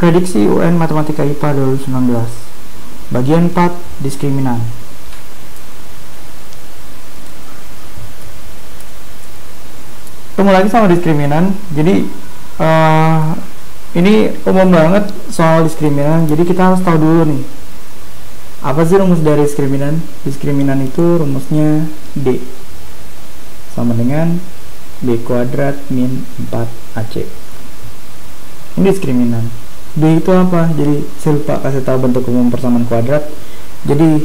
Prediksi UN Matematika IPA 2019. Bagian 4, diskriminan. Ketemu lagi sama diskriminan. Jadi ini umum banget soal diskriminan. Jadi kita harus tahu dulu nih, apa sih rumus dari diskriminan? Diskriminan itu rumusnya D sama dengan B kuadrat min 4AC. Ini diskriminan. B itu apa? Jadi saya lupa kasih tahu bentuk umum persamaan kuadrat. Jadi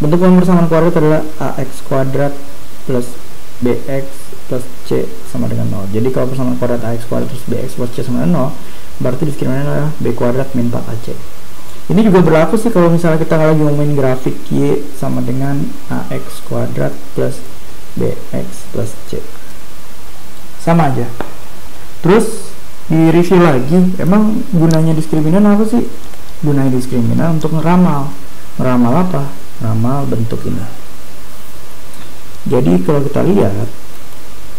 bentuk umum persamaan kuadrat adalah AX kuadrat plus BX plus C sama dengan 0. Jadi kalau persamaan kuadrat AX kuadrat plus BX plus C sama dengan 0, berarti diskriminan adalah B kuadrat min 4AC. Ini juga berlaku sih kalau misalnya kita lagi ngomongin grafik Y sama dengan AX kuadrat plus BX plus C. Sama aja. Terus di review lagi, emang gunanya diskriminan apa sih? Gunanya diskriminan untuk ngeramal. Ngeramal apa? Ngeramal bentuk ini. Jadi kalau kita lihat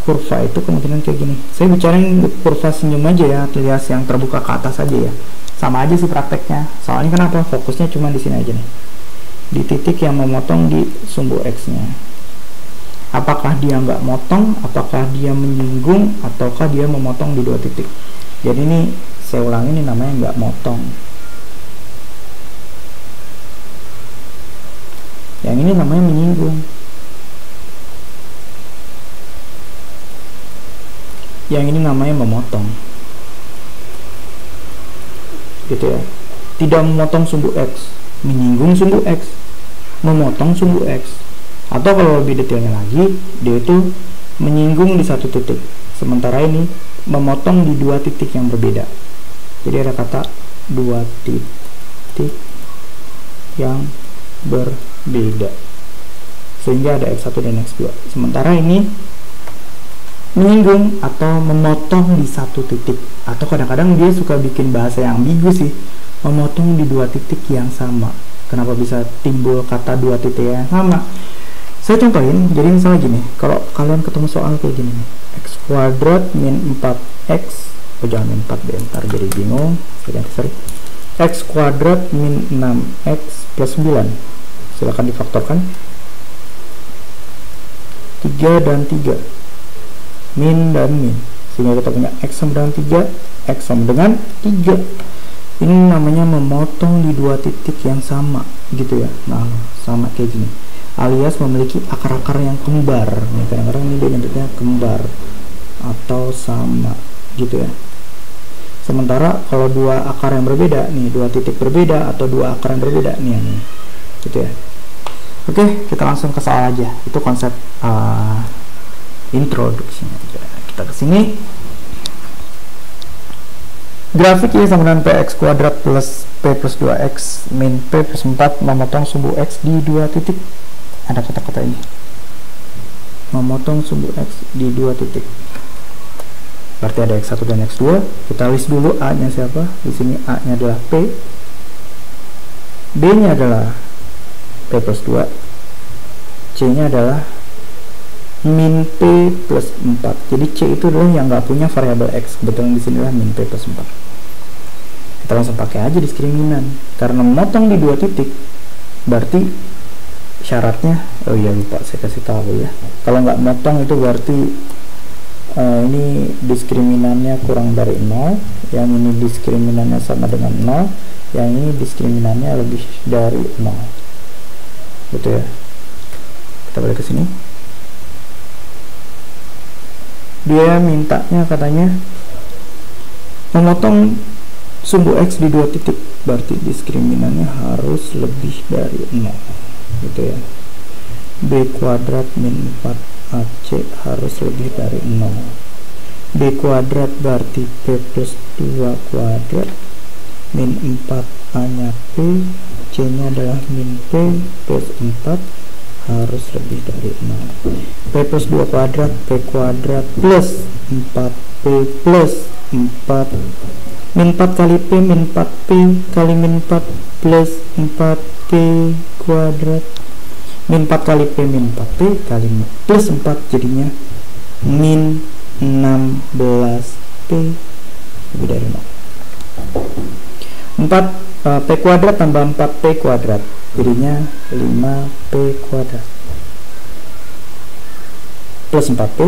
kurva itu kemungkinan kayak gini. Saya bicarain kurva senyum aja ya, alias yang terbuka ke atas aja ya. Sama aja sih prakteknya. Soalnya kenapa? Fokusnya cuma di sini aja nih. Di titik yang memotong di sumbu X-nya. Apakah dia nggak motong, apakah dia menyinggung, ataukah dia memotong di dua titik. Jadi ini saya ulangi, ini namanya nggak motong. Yang ini namanya menyinggung. Yang ini namanya memotong. Gitu ya. Tidak memotong sumbu X, menyinggung sumbu X, memotong sumbu X. Atau kalau lebih detailnya lagi, dia itu menyinggung di satu titik, sementara ini memotong di dua titik yang berbeda. Jadi ada kata dua titik yang berbeda, sehingga ada X1 dan X2. Sementara ini menyinggung atau memotong di satu titik, atau kadang-kadang dia suka bikin bahasa yang ambigu sih, memotong di dua titik yang sama. Kenapa bisa timbul kata dua titik yang sama? Saya contohin, jadi misalnya gini, kalau kalian ketemu soal kayak gini nih, X kuadrat min 4X, jangan min 4 deh, ntar jadi bingung, sorry. X kuadrat min 6X plus 9, silahkan difaktorkan, 3 dan 3, min dan min, sehingga kita punya X sama dengan 3, X sama dengan 3. Ini namanya memotong di dua titik yang sama, gitu ya. Nah, sama kayak gini, alias memiliki akar-akar yang kembar. Nih, kadang-kadang ini dia bentuknya kembar atau sama, gitu ya. Sementara kalau dua akar yang berbeda, nih dua titik berbeda atau dua akar yang berbeda, nih, gitu ya. Oke, kita langsung ke soal aja. Itu konsep introduksinya aja. Kita ke sini. Grafik Y sama dengan PX kuadrat plus P plus 2X min P plus 4 memotong sumbu X di dua titik. Ada kata-kata ini, memotong sumbu X di dua titik. Berarti ada X1 dan X2. Kita list dulu A nya siapa. Di sini A nya adalah P, B nya adalah P plus 2, C nya adalah min P plus 4. Jadi C itu adalah yang nggak punya variabel X. Kebetulan di sini adalah min P plus 4. Kita langsung pakai aja diskriminan. Karena memotong di dua titik, berarti syaratnya, oh iya lupa saya kasih tahu ya, kalau nggak motong itu berarti ini diskriminannya kurang dari 0, yang ini diskriminannya sama dengan 0, yang ini diskriminannya lebih dari 0, gitu ya. Kita balik ke sini, dia mintanya katanya memotong sumbu X di dua titik, berarti diskriminannya harus lebih dari 0, gitu ya. B kuadrat min 4AC harus lebih dari 0. B kuadrat berarti P plus 2 kuadrat min 4A nya P, C nya adalah min P plus 4 harus lebih dari 0. P plus 2 kuadrat, P kuadrat plus 4P plus 4 min 4 kali P min 4P kali min 4 plus 4P kuadrat, min 4 kali P min 4P kali plus 4 jadinya min 16P lebih dari 0. P kuadrat tambah 4P kuadrat jadinya 5P kuadrat plus 4P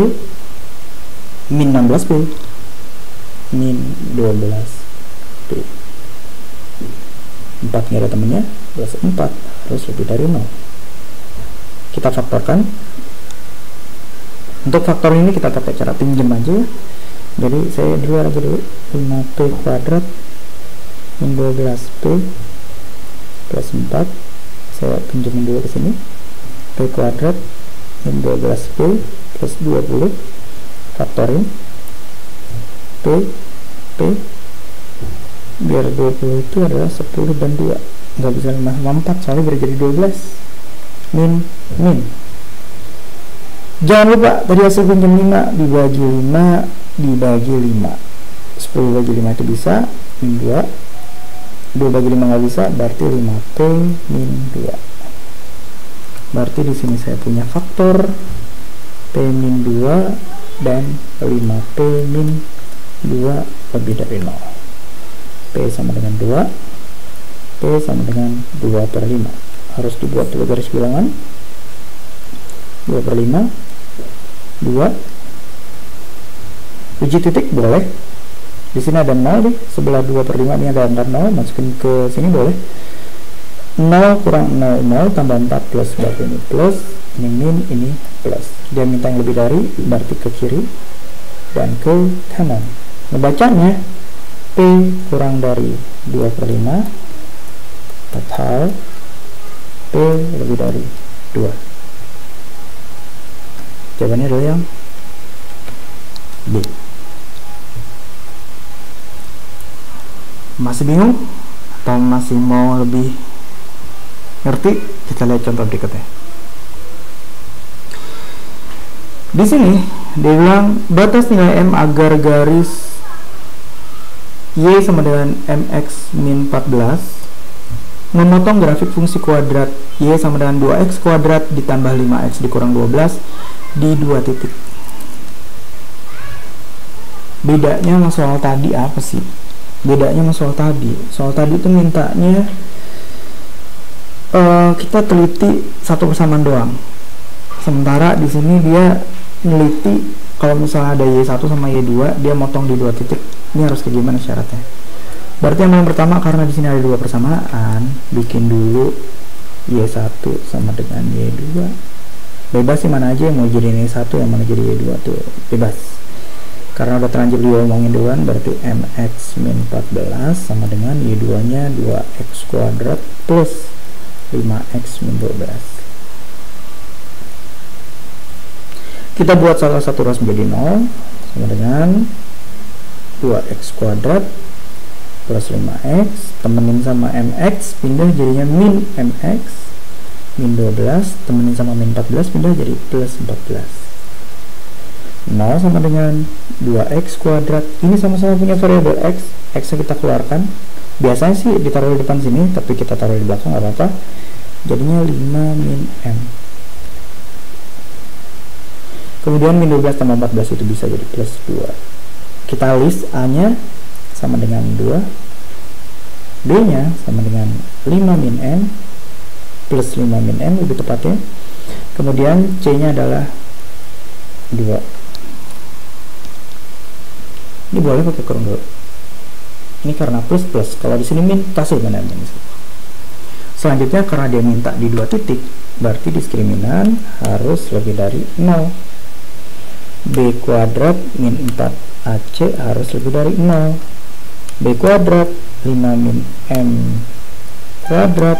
min 16P min 12P. 4 nya ada temennya plus 4 harus lebih dari 0. Kita faktorkan. Untuk faktor ini kita pakai cara pinjam aja ya. Jadi saya lagi dulu 5P kuadrat min 12P plus 4, saya pinjamin dulu ke sini. P kuadrat min 12P plus 20, faktorin P biar 20 itu adalah 10 dan 2, nggak bisa 5 sama 4 soalnya berjadi 12 min. Jangan lupa tadi hasil pinjam 5 dibagi 5 dibagi 5, 10 bagi 5 itu bisa min 2, 2 bagi 5 nggak bisa, berarti 5P min 2. Berarti di sini saya punya faktor P min 2 dan 5P min 2 lebih dari 0. P sama dengan 2, P sama dengan 2 per 5. Harus dibuat dulu garis bilangan. 2 per 5, 2. Uji titik boleh. Di sini ada 0 nih, sebelah 2 per 5 ini ada angka 0, masukin ke sini boleh. 0 kurang 0, 0 tambah 4 plus, berarti ini plus, ini min, ini plus. Dia minta yang lebih dari, berarti ke kiri dan ke kanan. Ngebacanya P kurang dari 2 per 5 total P lebih dari 2. Jawabannya adalah yang B. Masih bingung atau masih mau lebih ngerti? Kita lihat contoh berikutnya. Di sini dia bilang batas nilai M agar garis Y sama dengan mx min 14 memotong grafik fungsi kuadrat Y sama dengan 2x kuadrat ditambah 5x dikurang 12 di 2 titik. Bedanya sama soal tadi apa sih? Bedanya sama soal tadi. Soal tadi itu mintanya kita teliti satu persamaan doang. Sementara di sini dia neliti kalau misalnya ada Y1 sama Y2, dia motong di 2 titik. Ini harus kayak gimana syaratnya? Berarti yang pertama karena di sini ada 2 persamaan, bikin dulu Y1 sama dengan Y2. Bebas sih mana aja yang mau jadi Y1, yang mana jadi Y2 tuh bebas. Karena udah terlanjur diomongin duluan, berarti mx min 14 sama dengan Y2 nya 2x kuadrat plus 5x min 12. Kita buat salah satu ruas menjadi 0 sama dengan 2x kuadrat plus 5x, temenin sama mx, pindah jadinya min mx min 12, temenin sama min 14, pindah jadi plus 14. 0 sama dengan 2x kuadrat, ini sama-sama punya variabel x, x kita keluarkan. Biasanya sih ditaruh di depan sini, tapi kita taruh di belakang nggak apa-apa. Jadinya 5 min m. Kemudian min 12 tambah 14 itu bisa jadi plus 2. Kita list A nya sama dengan 2, B nya sama dengan 5 min n plus 5 min n lebih tepatnya. Kemudian C nya adalah 2. Ini boleh pakai kurung dulu. Ini karena plus plus. Kalau di sini min, kasih mana min. Selanjutnya karena dia minta di 2 titik, berarti diskriminan harus lebih dari 0. B kuadrat min 4AC harus lebih dari 0. B kuadrat 5 min M kuadrat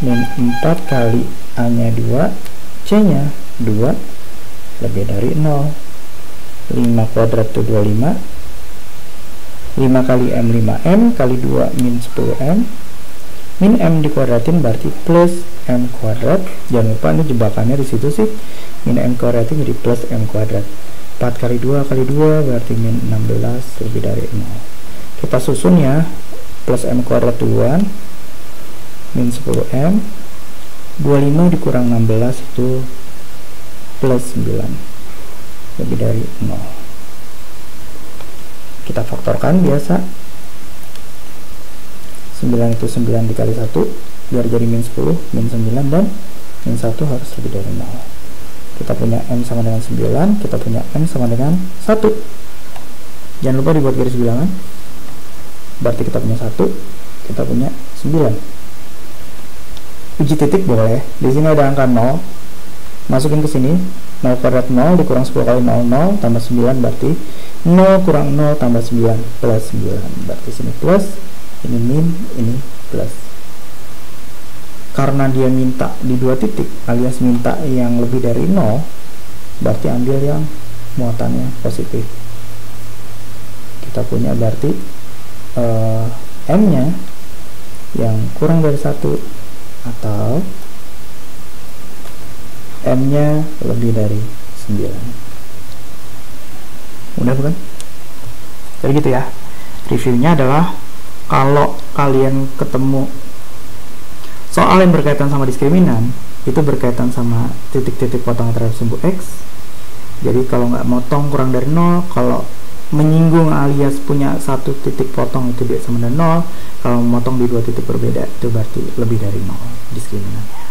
min 4 kali A nya 2, C nya 2 lebih dari 0. 5 kuadrat itu 25, 5 kali M 5M kali 2 min 10M, min M dikuadratin berarti plus M kuadrat. Jangan lupa ini jebakannya di situ sih, min M kuadrat jadi plus M kuadrat. 4 kali 2 kali 2 berarti min 16 lebih dari 0. Kita susun ya, plus M kuadrat duluan, min 10M, 25 dikurang 16 itu plus 9 lebih dari 0. Kita faktorkan biasa. 9 itu 9 dikali 1 biar jadi min 10, min 9, dan min 1 harus lebih dari 0. Kita punya M sama dengan 9, kita punya M sama dengan 1. Jangan lupa dibuat garis bilangan. Berarti kita punya 1, kita punya 9. Uji titik boleh. Di sini ada angka 0. Masukin ke sini. 0 kuadrat 0 dikurang 10 kali 0, 0 tambah 9 berarti 0 kurang 0 tambah 9 plus 9. Berarti sini plus, ini min, ini plus. Karena dia minta di 2 titik alias minta yang lebih dari 0, berarti ambil yang muatannya positif. Kita punya berarti M nya yang kurang dari 1 atau M nya lebih dari 9. Mudah bukan? Jadi gitu ya. Reviewnya adalah kalau kalian ketemu soal yang berkaitan sama diskriminan, itu berkaitan sama titik-titik potongan terhadap sumbu X. Jadi kalau nggak motong kurang dari 0, kalau menyinggung alias punya satu titik potong itu dia sama dengan 0, kalau memotong di 2 titik berbeda itu berarti lebih dari 0 diskriminan.